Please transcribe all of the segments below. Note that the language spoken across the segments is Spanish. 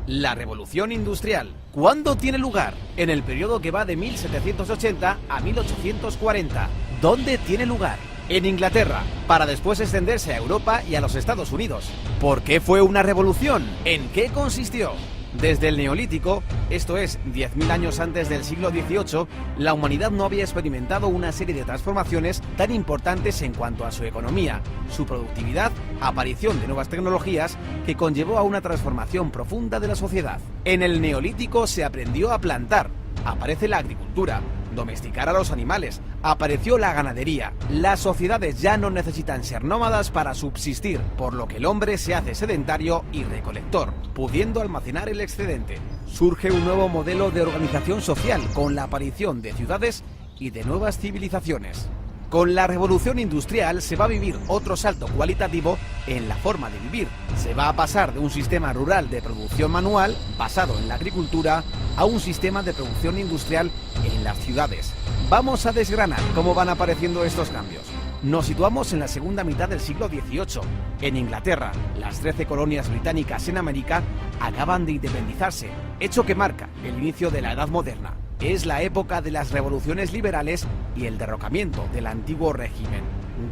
La revolución industrial. ¿Cuándo tiene lugar? En el periodo que va de 1780 a 1840. ¿Dónde tiene lugar? En Inglaterra, para después extenderse a Europa y a los Estados Unidos. ¿Por qué fue una revolución? ¿En qué consistió? Desde el Neolítico, esto es, 10.000 años antes del siglo XVIII, la humanidad no había experimentado una serie de transformaciones tan importantes en cuanto a su economía, su productividad, aparición de nuevas tecnologías, que conllevó a una transformación profunda de la sociedad. En el Neolítico se aprendió a plantar, aparece la agricultura, domesticar a los animales, apareció la ganadería. Las sociedades ya no necesitan ser nómadas para subsistir, por lo que el hombre se hace sedentario y recolector, pudiendo almacenar el excedente. Surge un nuevo modelo de organización social con la aparición de ciudades y de nuevas civilizaciones. Con la revolución industrial se va a vivir otro salto cualitativo en la forma de vivir. Se va a pasar de un sistema rural de producción manual, basado en la agricultura, a un sistema de producción industrial en las ciudades. Vamos a desgranar cómo van apareciendo estos cambios. Nos situamos en la segunda mitad del siglo XVIII. En Inglaterra, las 13 colonias británicas en América acaban de independizarse, hecho que marca el inicio de la Edad Moderna. Es la época de las revoluciones liberales y el derrocamiento del antiguo régimen.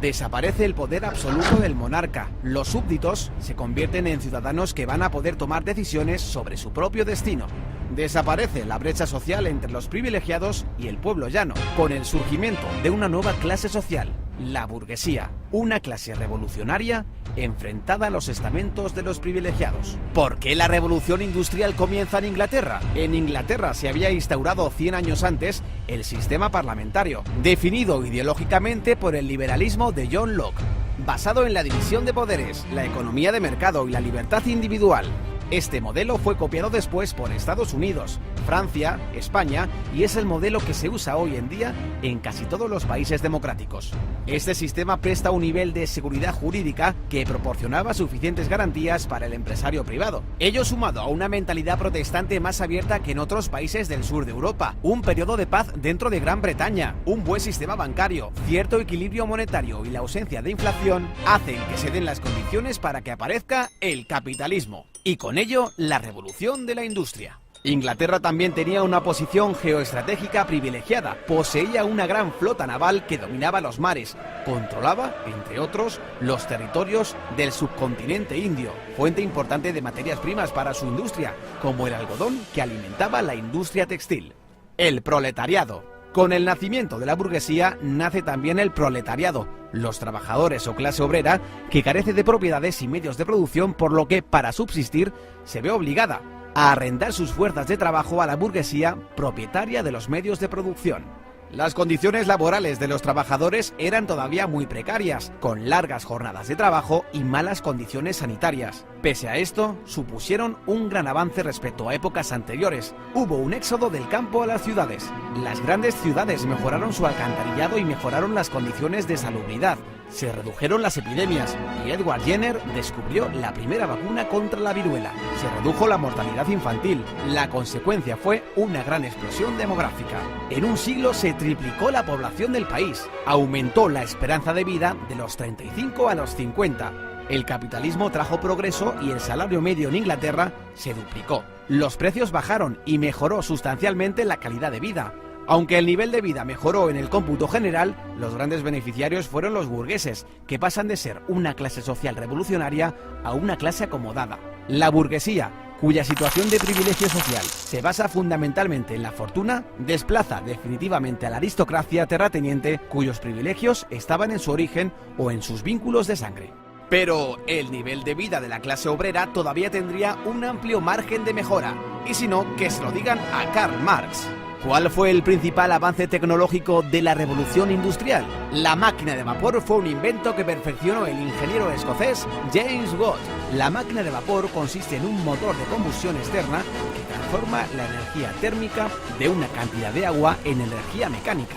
Desaparece el poder absoluto del monarca. Los súbditos se convierten en ciudadanos que van a poder tomar decisiones sobre su propio destino. Desaparece la brecha social entre los privilegiados y el pueblo llano, con el surgimiento de una nueva clase social, la burguesía, una clase revolucionaria enfrentada a los estamentos de los privilegiados. ¿Por qué la revolución industrial comienza en Inglaterra? En Inglaterra se había instaurado 100 años antes el sistema parlamentario, definido ideológicamente por el liberalismo de John Locke, basado en la división de poderes, la economía de mercado y la libertad individual. Este modelo fue copiado después por Estados Unidos, Francia, España y es el modelo que se usa hoy en día en casi todos los países democráticos. Este sistema presta un nivel de seguridad jurídica que proporcionaba suficientes garantías para el empresario privado. Ello sumado a una mentalidad protestante más abierta que en otros países del sur de Europa, un periodo de paz dentro de Gran Bretaña, un buen sistema bancario, cierto equilibrio monetario y la ausencia de inflación hacen que se den las condiciones para que aparezca el capitalismo. Y con ello, la revolución de la industria. Inglaterra también tenía una posición geoestratégica privilegiada, poseía una gran flota naval que dominaba los mares, controlaba, entre otros, los territorios del subcontinente indio, fuente importante de materias primas para su industria, como el algodón que alimentaba la industria textil. El proletariado. Con el nacimiento de la burguesía nace también el proletariado, los trabajadores o clase obrera que carece de propiedades y medios de producción, por lo que para subsistir se ve obligada a arrendar sus fuerzas de trabajo a la burguesía propietaria de los medios de producción. Las condiciones laborales de los trabajadores eran todavía muy precarias, con largas jornadas de trabajo y malas condiciones sanitarias. Pese a esto, supusieron un gran avance respecto a épocas anteriores. Hubo un éxodo del campo a las ciudades. Las grandes ciudades mejoraron su alcantarillado y mejoraron las condiciones de salubridad. Se redujeron las epidemias y Edward Jenner descubrió la primera vacuna contra la viruela. Se redujo la mortalidad infantil. La consecuencia fue una gran explosión demográfica. En un siglo se triplicó la población del país. Aumentó la esperanza de vida de los 35 a los 50. El capitalismo trajo progreso y el salario medio en Inglaterra se duplicó. Los precios bajaron y mejoró sustancialmente la calidad de vida. Aunque el nivel de vida mejoró en el cómputo general, los grandes beneficiarios fueron los burgueses, que pasan de ser una clase social revolucionaria a una clase acomodada. La burguesía, cuya situación de privilegio social se basa fundamentalmente en la fortuna, desplaza definitivamente a la aristocracia terrateniente, cuyos privilegios estaban en su origen o en sus vínculos de sangre. Pero el nivel de vida de la clase obrera todavía tendría un amplio margen de mejora, y si no, que se lo digan a Karl Marx. ¿Cuál fue el principal avance tecnológico de la revolución industrial? La máquina de vapor fue un invento que perfeccionó el ingeniero escocés James Watt. La máquina de vapor consiste en un motor de combustión externa que transforma la energía térmica de una cantidad de agua en energía mecánica.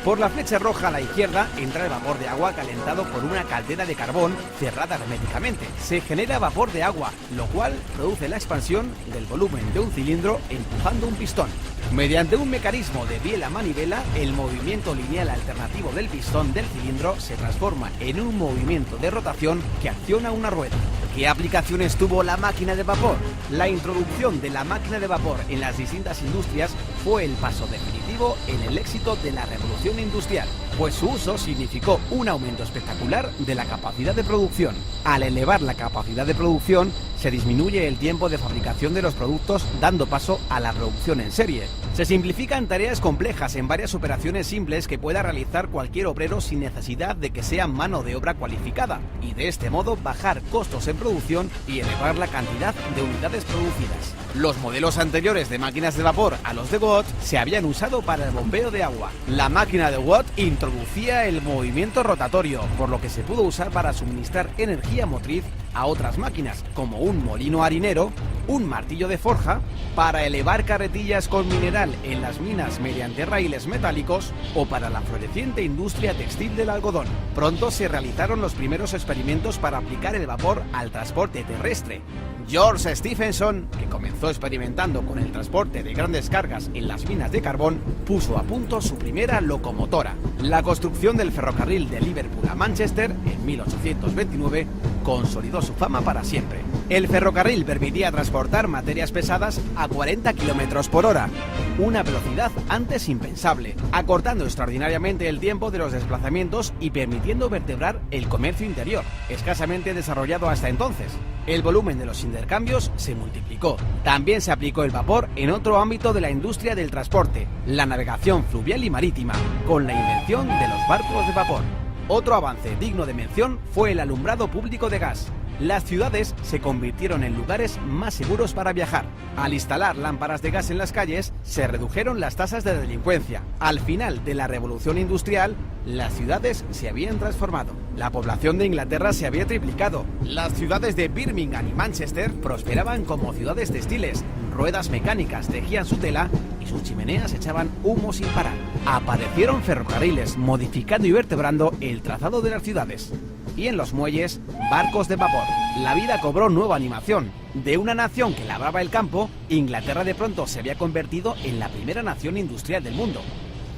Por la flecha roja a la izquierda entra el vapor de agua calentado por una caldera de carbón cerrada herméticamente. Se genera vapor de agua, lo cual produce la expansión del volumen de un cilindro empujando un pistón. Mediante un mecanismo de biela a manivela, el movimiento lineal alternativo del pistón del cilindro se transforma en un movimiento de rotación que acciona una rueda, ¿Qué aplicaciones tuvo la máquina de vapor? La introducción de la máquina de vapor en las distintas industrias fue el paso definitivo en el éxito de la revolución industrial, pues su uso significó un aumento espectacular de la capacidad de producción. Al elevar la capacidad de producción, se disminuye el tiempo de fabricación de los productos, dando paso a la producción en serie. Se simplifican tareas complejas en varias operaciones simples que pueda realizar cualquier obrero sin necesidad de que sea mano de obra cualificada, y de este modo bajar costos en producción y elevar la cantidad de unidades producidas. Los modelos anteriores de máquinas de vapor a los de Watt se habían usado para el bombeo de agua. La máquina de Watt introducía el movimiento rotatorio, por lo que se pudo usar para suministrar energía motriz a otras máquinas, como un molino harinero, un martillo de forja, para elevar carretillas con mineral en las minas mediante raíles metálicos o para la floreciente industria textil del algodón. Pronto se realizaron los primeros experimentos para aplicar el vapor al transporte terrestre. George Stephenson, que comenzó experimentando con el transporte de grandes cargas en las minas de carbón, puso a punto su primera locomotora. La construcción del ferrocarril de Liverpool a Manchester en 1829 consolidó su fama para siempre. El ferrocarril permitía transportar materias pesadas a 40 km por hora, una velocidad antes impensable, acortando extraordinariamente el tiempo de los desplazamientos y permitiendo vertebrar el comercio interior, escasamente desarrollado hasta entonces. El volumen de los intercambios se multiplicó. También se aplicó el vapor en otro ámbito de la industria del transporte, la navegación fluvial y marítima, con la invención de los barcos de vapor. Otro avance digno de mención fue el alumbrado público de gas. Las ciudades se convirtieron en lugares más seguros para viajar. Al instalar lámparas de gas en las calles, se redujeron las tasas de delincuencia. Al final de la revolución industrial, las ciudades se habían transformado. La población de Inglaterra se había triplicado. Las ciudades de Birmingham y Manchester prosperaban como ciudades textiles. Ruedas mecánicas tejían su tela y sus chimeneas echaban humo sin parar. Aparecieron ferrocarriles, modificando y vertebrando el trazado de las ciudades. Y en los muelles, barcos de vapor. La vida cobró nueva animación. De una nación que labraba el campo, Inglaterra de pronto se había convertido en la primera nación industrial del mundo.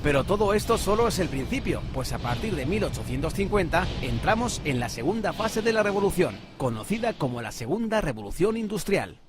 Pero todo esto solo es el principio, pues a partir de 1850 entramos en la segunda fase de la revolución, conocida como la Segunda Revolución Industrial.